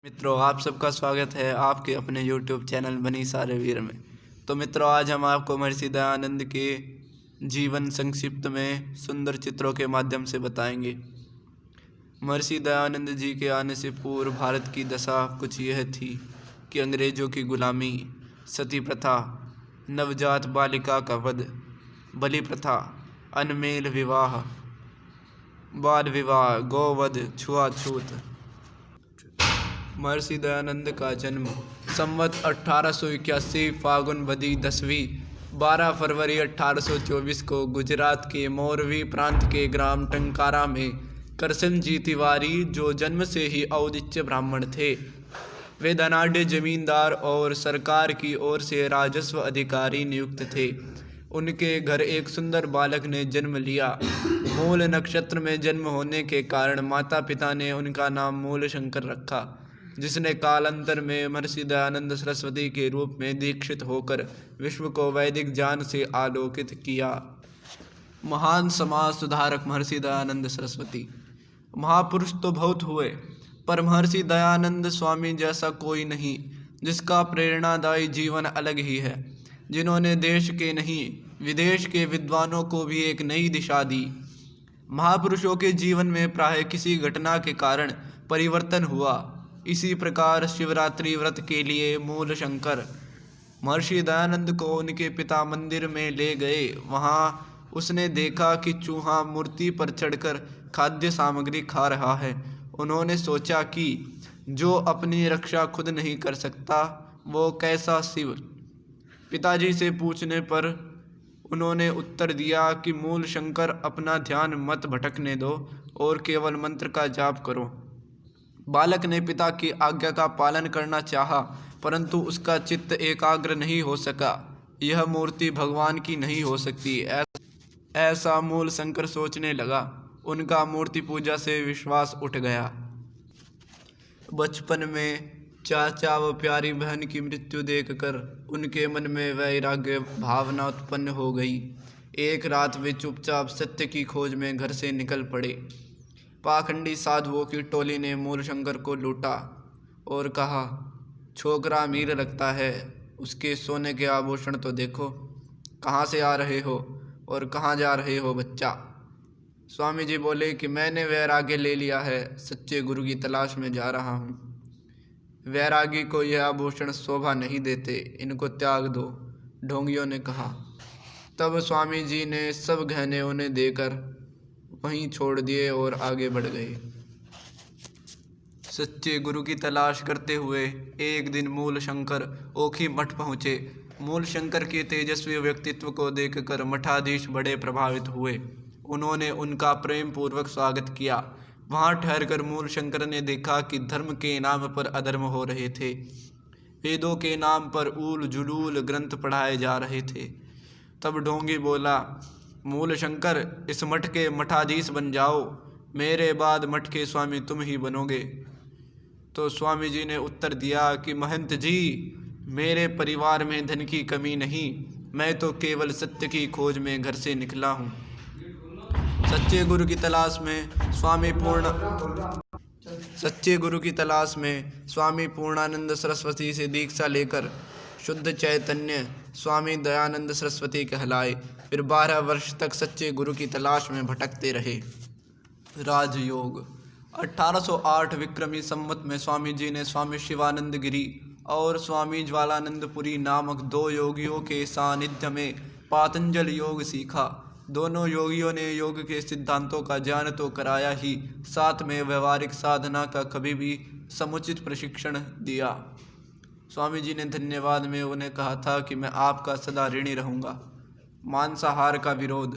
मित्रों, आप सबका स्वागत है आपके अपने YouTube चैनल बनी सारे वीर में। तो मित्रों, आज हम आपको महर्षि दयानंद के जीवन संक्षिप्त में सुंदर चित्रों के माध्यम से बताएंगे। महर्षि दयानंद जी के आने से पूर्व भारत की दशा कुछ यह थी कि अंग्रेजों की गुलामी, सती प्रथा, नवजात बालिका का वध, बलि प्रथा, अनमेल विवाह, बाल विवाह, गौवध, छुआछूत। महर्षि दयानंद का जन्म संवत 1881 फागुन बदी 10वीं 12 फरवरी 1824 को गुजरात के मोरवी प्रांत के ग्राम टंकारा में करसन जी तिवारी, जो जन्म से ही औदिच्य ब्राह्मण थे, वे धनाढ़ जमींदार और सरकार की ओर से राजस्व अधिकारी नियुक्त थे। उनके घर एक सुंदर बालक ने जन्म लिया। मूल नक्षत्र में जन्म होने के कारण माता पिता ने उनका नाम मूल शंकर रखा, जिसने कालांतर में महर्षि दयानंद सरस्वती के रूप में दीक्षित होकर विश्व को वैदिक ज्ञान से आलोकित किया। महान समाज सुधारक महर्षि दयानंद सरस्वती। महापुरुष तो बहुत हुए, पर महर्षि दयानंद स्वामी जैसा कोई नहीं, जिसका प्रेरणादायी जीवन अलग ही है, जिन्होंने देश के नहीं विदेश के विद्वानों को भी एक नई दिशा दी। महापुरुषों के जीवन में प्राय किसी घटना के कारण परिवर्तन हुआ। इसी प्रकार शिवरात्रि व्रत के लिए मूल शंकर महर्षि दयानंद को उनके पिता मंदिर में ले गए। वहाँ उसने देखा कि चूहा मूर्ति पर चढ़कर खाद्य सामग्री खा रहा है। उन्होंने सोचा कि जो अपनी रक्षा खुद नहीं कर सकता, वो कैसा शिव। पिताजी से पूछने पर उन्होंने उत्तर दिया कि मूल शंकर, अपना ध्यान मत भटकने दो और केवल मंत्र का जाप करो। बालक ने पिता की आज्ञा का पालन करना चाहा, परंतु उसका चित्त एकाग्र नहीं हो सका। यह मूर्ति भगवान की नहीं हो सकती, ऐसा मूल शंकर सोचने लगा। उनका मूर्ति पूजा से विश्वास उठ गया। बचपन में चाचा व प्यारी बहन की मृत्यु देखकर उनके मन में वैराग्य भावना उत्पन्न हो गई। एक रात वे चुपचाप सत्य की खोज में घर से निकल पड़े। पाखंडी साधुओं की टोली ने मूल शंकर को लूटा और कहा, छोकरा अमीर लगता है, उसके सोने के आभूषण तो देखो। कहाँ से आ रहे हो और कहाँ जा रहे हो बच्चा? स्वामी जी बोले कि मैंने वैराग्य ले लिया है, सच्चे गुरु की तलाश में जा रहा हूँ। वैरागी को यह आभूषण शोभा नहीं देते, इनको त्याग दो, ढोंगियों ने कहा। तब स्वामी जी ने सब गहने उन्हें देकर वहीं छोड़ दिए और आगे बढ़ गए। सच्चे गुरु की तलाश करते हुए एक दिन मूल शंकर ओखी मठ पहुँचे। मूल शंकर के तेजस्वी व्यक्तित्व को देखकर मठाधीश बड़े प्रभावित हुए। उन्होंने उनका प्रेम पूर्वक स्वागत किया। वहाँ ठहरकर मूल शंकर ने देखा कि धर्म के नाम पर अधर्म हो रहे थे। वेदों के नाम पर ऊल जुलूल ग्रंथ पढ़ाए जा रहे थे। तब ढोंगी बोला, मूल शंकर, इस मठ के मठाधीश बन जाओ, मेरे बाद मठ के स्वामी तुम ही बनोगे। तो स्वामी जी ने उत्तर दिया कि महंत जी, मेरे परिवार में धन की कमी नहीं, मैं तो केवल सत्य की खोज में घर से निकला हूँ। सच्चे गुरु की तलाश में स्वामी पूर्णानंद सरस्वती से दीक्षा लेकर शुद्ध चैतन्य स्वामी दयानंद सरस्वती कहलाए। फिर 12 वर्ष तक सच्चे गुरु की तलाश में भटकते रहे। राजयोग 1808 विक्रमी संवत में स्वामी जी ने स्वामी शिवानंद गिरी और स्वामी ज्वालानंदपुरी नामक 2 योगियों के सानिध्य में पातंजल योग सीखा। दोनों योगियों ने योग के सिद्धांतों का ज्ञान तो कराया ही, साथ में व्यवहारिक साधना का कभी भी समुचित प्रशिक्षण दिया। स्वामी जी ने धन्यवाद में उन्हें कहा था कि मैं आपका सदा ऋणी रहूँगा। मांसाहार का विरोध।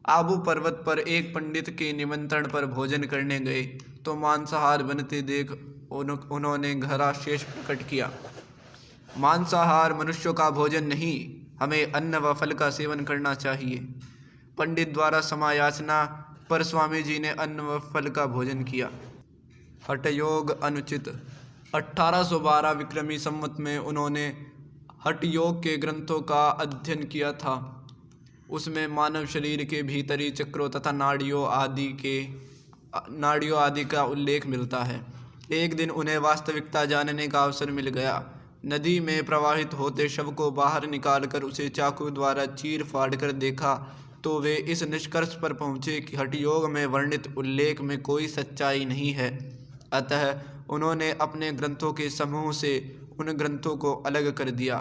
आबू पर्वत पर एक पंडित के निमंत्रण पर भोजन करने गए तो मांसाहार बनते देख उन्होंने गहरा शेष प्रकट किया। मांसाहार मनुष्यों का भोजन नहीं, हमें अन्न व फल का सेवन करना चाहिए। पंडित द्वारा समायाचना पर स्वामी जी ने अन्न व फल का भोजन किया। हठयोग अनुचित। 1812 विक्रमी संवत में उन्होंने हठयोग के ग्रंथों का अध्ययन किया था। उसमें मानव शरीर के भीतरी चक्रों तथा नाड़ियों आदि का उल्लेख मिलता है। एक दिन उन्हें वास्तविकता जानने का अवसर मिल गया। नदी में प्रवाहित होते शव को बाहर निकालकर उसे चाकू द्वारा चीर फाड़ कर देखा तो वे इस निष्कर्ष पर पहुँचे कि हठयोग में वर्णित उल्लेख में कोई सच्चाई नहीं है। अतः उन्होंने अपने ग्रंथों के समूह से उन ग्रंथों को अलग कर दिया।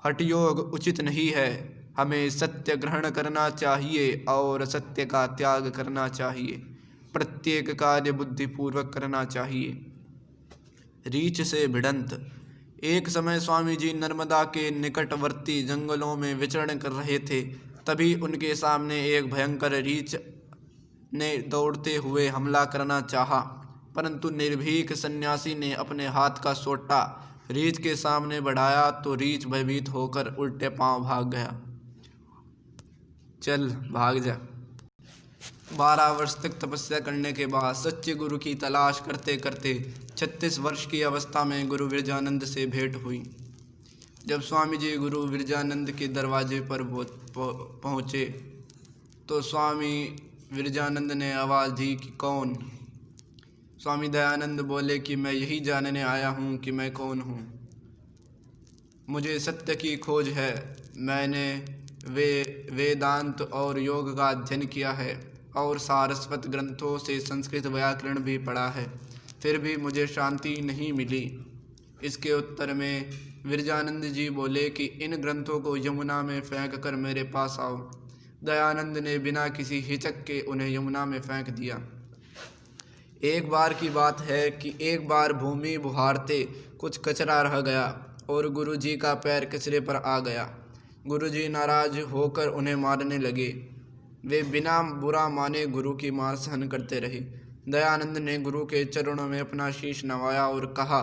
हठयोग उचित नहीं है, हमें सत्य ग्रहण करना चाहिए और सत्य का त्याग करना चाहिए। प्रत्येक कार्य बुद्धिपूर्वक करना चाहिए। रीछ से भिड़ंत। एक समय स्वामी जी नर्मदा के निकटवर्ती जंगलों में विचरण कर रहे थे। तभी उनके सामने एक भयंकर रीछ ने दौड़ते हुए हमला करना चाहा, परंतु निर्भीक सन्यासी ने अपने हाथ का सोटा रीछ के सामने बढ़ाया तो रीछ भयभीत होकर उल्टे पांव भाग गया। चल भाग जा। 12 वर्ष तक तपस्या करने के बाद सच्चे गुरु की तलाश करते करते 36 वर्ष की अवस्था में गुरु विरजानंद से भेंट हुई। जब स्वामी जी गुरु विरजानंद के दरवाजे पर पहुँचे तो स्वामी विरजानंद ने आवाज़ दी कि कौन? स्वामी दयानंद बोले कि मैं यही जानने आया हूँ कि मैं कौन हूँ। मुझे सत्य की खोज है। मैंने वेदांत और योग का अध्ययन किया है और सारस्वत ग्रंथों से संस्कृत व्याकरण भी पढ़ा है, फिर भी मुझे शांति नहीं मिली। इसके उत्तर में विरजानंद जी बोले कि इन ग्रंथों को यमुना में फेंक कर मेरे पास आओ। दयानंद ने बिना किसी हिचक के उन्हें यमुना में फेंक दिया। एक बार की बात है कि एक बार भूमि बुहारते कुछ कचरा रह गया और गुरु जी का पैर कचरे पर आ गया। गुरु जी नाराज होकर उन्हें मारने लगे। वे बिना बुरा माने गुरु की मार सहन करते रहे। दयानंद ने गुरु के चरणों में अपना शीश नवाया और कहा,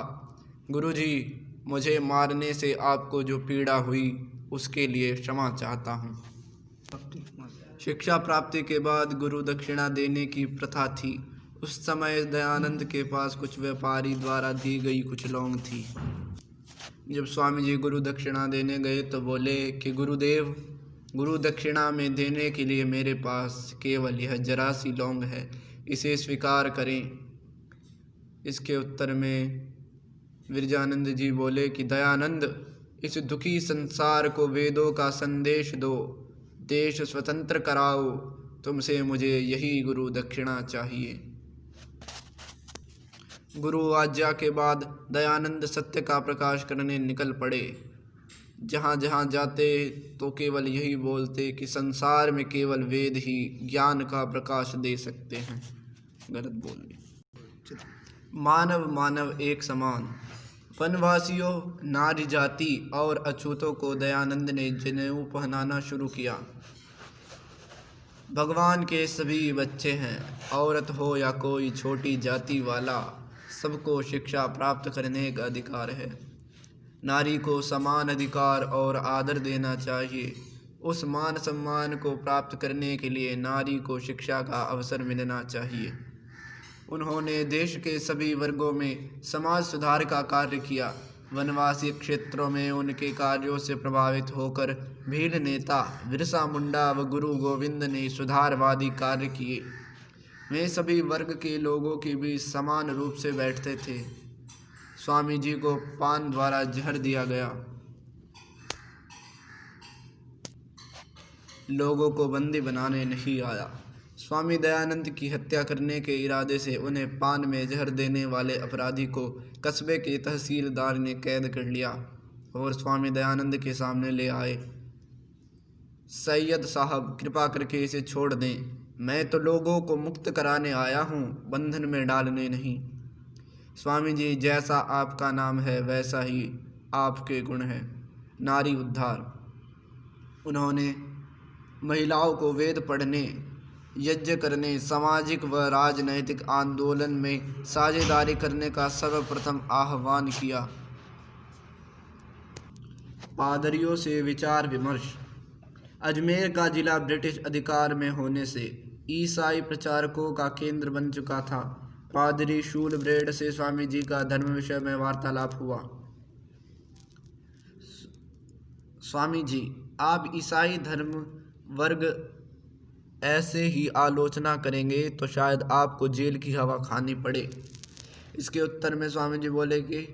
गुरु जी, मुझे मारने से आपको जो पीड़ा हुई उसके लिए क्षमा चाहता हूँ। शिक्षा प्राप्ति के बाद गुरु दक्षिणा देने की प्रथा थी। उस समय दयानंद के पास कुछ व्यापारी द्वारा दी गई कुछ लौंग थी। जब स्वामी जी गुरु दक्षिणा देने गए तो बोले कि गुरुदेव, गुरु दक्षिणा में देने के लिए मेरे पास केवल यह जरा सी लौंग है, इसे स्वीकार करें। इसके उत्तर में विरजानंद जी बोले कि दयानंद, इस दुखी संसार को वेदों का संदेश दो, देश स्वतंत्र कराओ, तुमसे मुझे यही गुरु दक्षिणा चाहिए। गुरु आज्ञा के बाद दयानंद सत्य का प्रकाश करने निकल पड़े। जहाँ जहाँ जाते तो केवल यही बोलते कि संसार में केवल वेद ही ज्ञान का प्रकाश दे सकते हैं। गलत बोल दिया। मानव मानव एक समान। वनवासियों, नारी जाति और अछूतों को दयानंद ने जनेऊ पहनाना शुरू किया। भगवान के सभी बच्चे हैं, औरत हो या कोई छोटी जाति वाला, सबको शिक्षा प्राप्त करने का अधिकार है। नारी को समान अधिकार और आदर देना चाहिए। उस मान सम्मान को प्राप्त करने के लिए नारी को शिक्षा का अवसर मिलना चाहिए। उन्होंने देश के सभी वर्गों में समाज सुधार का कार्य किया। वनवासी क्षेत्रों में उनके कार्यों से प्रभावित होकर भील नेता बिरसा मुंडा व गुरु गोविंद ने सुधारवादी कार्य किए। वे सभी वर्ग के लोगों के बीच समान रूप से बैठते थे। स्वामी जी को पान द्वारा जहर दिया गया। लोगों को बंदी बनाने नहीं आया। स्वामी दयानंद की हत्या करने के इरादे से उन्हें पान में जहर देने वाले अपराधी को कस्बे के तहसीलदार ने कैद कर लिया और स्वामी दयानंद के सामने ले आए। सैयद साहब, कृपा करके इसे छोड़ दें। मैं तो लोगों को मुक्त कराने आया हूँ, बंधन में डालने नहीं। स्वामी जी, जैसा आपका नाम है वैसा ही आपके गुण हैं। नारी उद्धार। उन्होंने महिलाओं को वेद पढ़ने, यज्ञ करने, सामाजिक व राजनैतिक आंदोलन में साझेदारी करने का सर्वप्रथम आह्वान किया। पादरियों से विचार विमर्श। अजमेर का जिला ब्रिटिश अधिकार में होने से ईसाई प्रचारकों का केंद्र बन चुका था। पादरी शूलब्रेड से स्वामी जी का धर्म विषय में वार्तालाप हुआ। स्वामी जी, आप ईसाई धर्म वर्ग ऐसे ही आलोचना करेंगे तो शायद आपको जेल की हवा खानी पड़े। इसके उत्तर में स्वामी जी बोले कि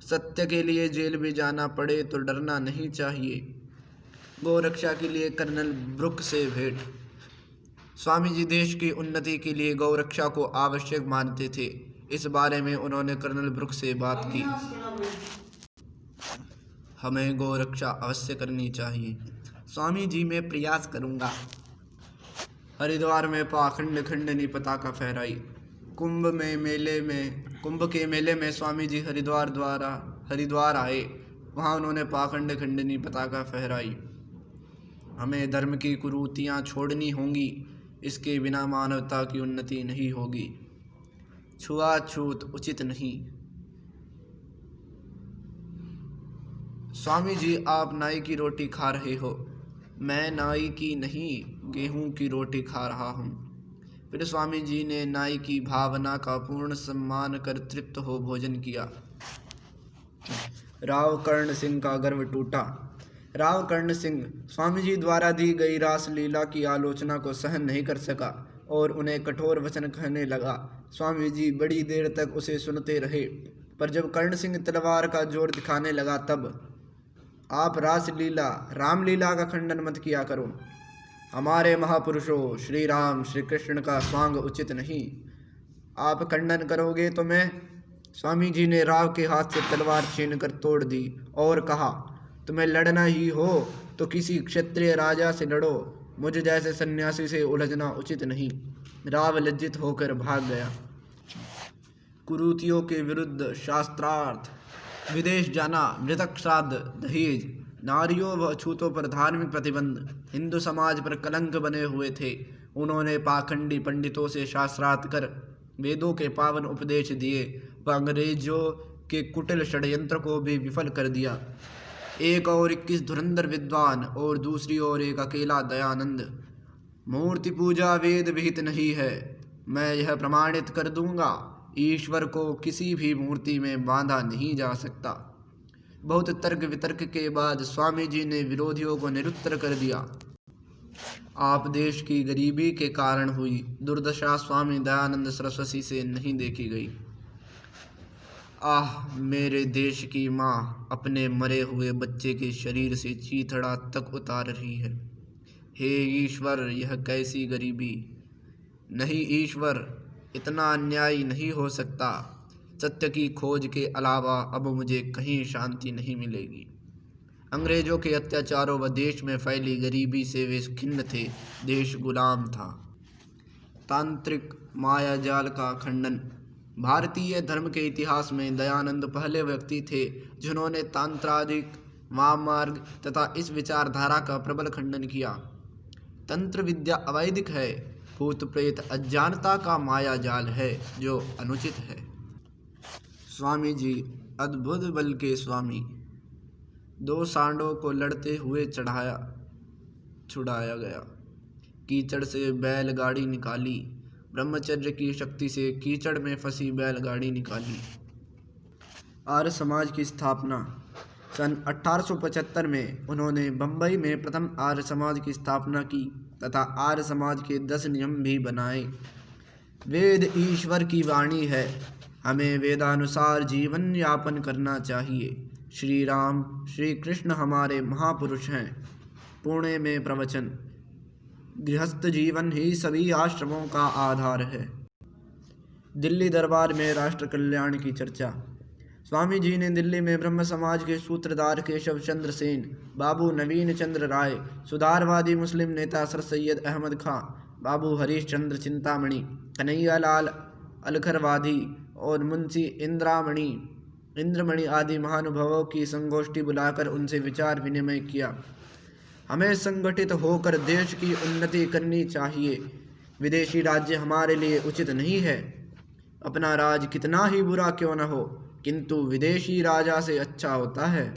सत्य के लिए जेल भी जाना पड़े तो डरना नहीं चाहिए। गौ रक्षा के लिए कर्नल ब्रुक से भेंट। स्वामी जी देश की उन्नति के लिए गौ रक्षा को आवश्यक मानते थे। इस बारे में उन्होंने कर्नल ब्रुक से बात की। हमें गौ रक्षा अवश्य करनी चाहिए। स्वामी जी मैं प्रयास करूँगा। हरिद्वार में पाखंड खंडनी पताका फहराई। कुंभ के मेले में स्वामी जी हरिद्वार आए। वहाँ उन्होंने पाखंड खंडनी पताका फहराई। हमें धर्म की कुरीतियाँ छोड़नी होंगी, इसके बिना मानवता की उन्नति नहीं होगी। छुआछूत उचित नहीं। स्वामी जी आप नाई की रोटी खा रहे हो। मैं नाई की नहीं, गेहूं की रोटी खा रहा हूँ। फिर स्वामी जी ने नाई की भावना का पूर्ण सम्मान कर तृप्त हो भोजन किया। राव कर्ण सिंह का गर्व टूटा। राव कर्ण सिंह स्वामी जी द्वारा दी गई रासलीला की आलोचना को सहन नहीं कर सका और उन्हें कठोर वचन कहने लगा। स्वामी जी बड़ी देर तक उसे सुनते रहे, पर जब कर्ण सिंह तलवार का जोर दिखाने लगा तब, आप रामलीला का खंडन मत किया करो। हमारे महापुरुषों श्री राम श्री कृष्ण का स्वांग उचित नहीं। आप खंडन करोगे तो मैं। स्वामी जी ने राव के हाथ से तलवार छीन कर तोड़ दी और कहा, तुम्हें लड़ना ही हो तो किसी क्षत्रिय राजा से लड़ो, मुझ जैसे सन्यासी से उलझना उचित नहीं। राव लज्जित होकर भाग गया। कुरीतियों के विरुद्ध शास्त्रार्थ। विदेश जाना, मृतक श्राद्ध, दहेज, नारियों व अछूतों पर धार्मिक प्रतिबंध हिंदू समाज पर कलंक बने हुए थे। उन्होंने पाखंडी पंडितों से शास्त्रार्थ कर वेदों के पावन उपदेश दिए व अंग्रेजों के कुटिल षड्यंत्र को भी विफल कर दिया। एक और 21 धुरंधर विद्वान और दूसरी ओर एक अकेला दयानंद। मूर्ति पूजा वेद विहित नहीं है। मैं यह प्रमाणित कर दूंगा, ईश्वर को किसी भी मूर्ति में बांधा नहीं जा सकता। बहुत तर्क वितर्क के बाद स्वामी जी ने विरोधियों को निरुत्तर कर दिया। आप देश की गरीबी के कारण हुई दुर्दशा स्वामी दयानंद सरस्वती से नहीं देखी गई। आह, मेरे देश की माँ अपने मरे हुए बच्चे के शरीर से चीथड़ा तक उतार रही है। हे ईश्वर, यह कैसी गरीबी! नहीं ईश्वर, इतना अन्याय नहीं हो सकता। सत्य की खोज के अलावा अब मुझे कहीं शांति नहीं मिलेगी। अंग्रेजों के अत्याचारों व देश में फैली गरीबी से वे खिन्न थे। देश गुलाम था। तांत्रिक मायाजाल का खंडन। भारतीय धर्म के इतिहास में दयानंद पहले व्यक्ति थे जिन्होंने तांत्रादिक, वाममार्ग तथा इस विचारधारा का प्रबल खंडन किया। तंत्र विद्या अवैदिक है। भूत प्रेत अज्ञानता का मायाजाल है जो अनुचित है। स्वामी जी अद्भुत बल के स्वामी। 2 सांडों को लड़ते हुए छुड़ाया गया। कीचड़ से बैलगाड़ी निकाली। ब्रह्मचर्य की शक्ति से कीचड़ में फंसी बैलगाड़ी निकाली। आर्य समाज की स्थापना। सन 1875 में उन्होंने बम्बई में प्रथम आर्य समाज की स्थापना की तथा आर्य समाज के 10 नियम भी बनाए। वेद ईश्वर की वाणी है। हमें वेदानुसार जीवन यापन करना चाहिए। श्री राम श्री कृष्ण हमारे महापुरुष हैं। पुणे में प्रवचन। गृहस्थ जीवन ही सभी आश्रमों का आधार है। दिल्ली दरबार में राष्ट्र कल्याण की चर्चा। स्वामी जी ने दिल्ली में ब्रह्म समाज के सूत्रधार केशव चंद्र सेन, बाबू नवीन चंद्र राय, सुधारवादी मुस्लिम नेता सर सैयद अहमद खां, बाबू हरीश चंद्र चिंतामणि, कन्हैया लाल अलखरवादी और मुंशी इंद्रमणि आदि महानुभावों की संगोष्ठी बुलाकर उनसे विचार विनिमय किया। हमें संगठित होकर देश की उन्नति करनी चाहिए। विदेशी राज्य हमारे लिए उचित नहीं है। अपना राज कितना ही बुरा क्यों न हो, किंतु विदेशी राजा से अच्छा होता है।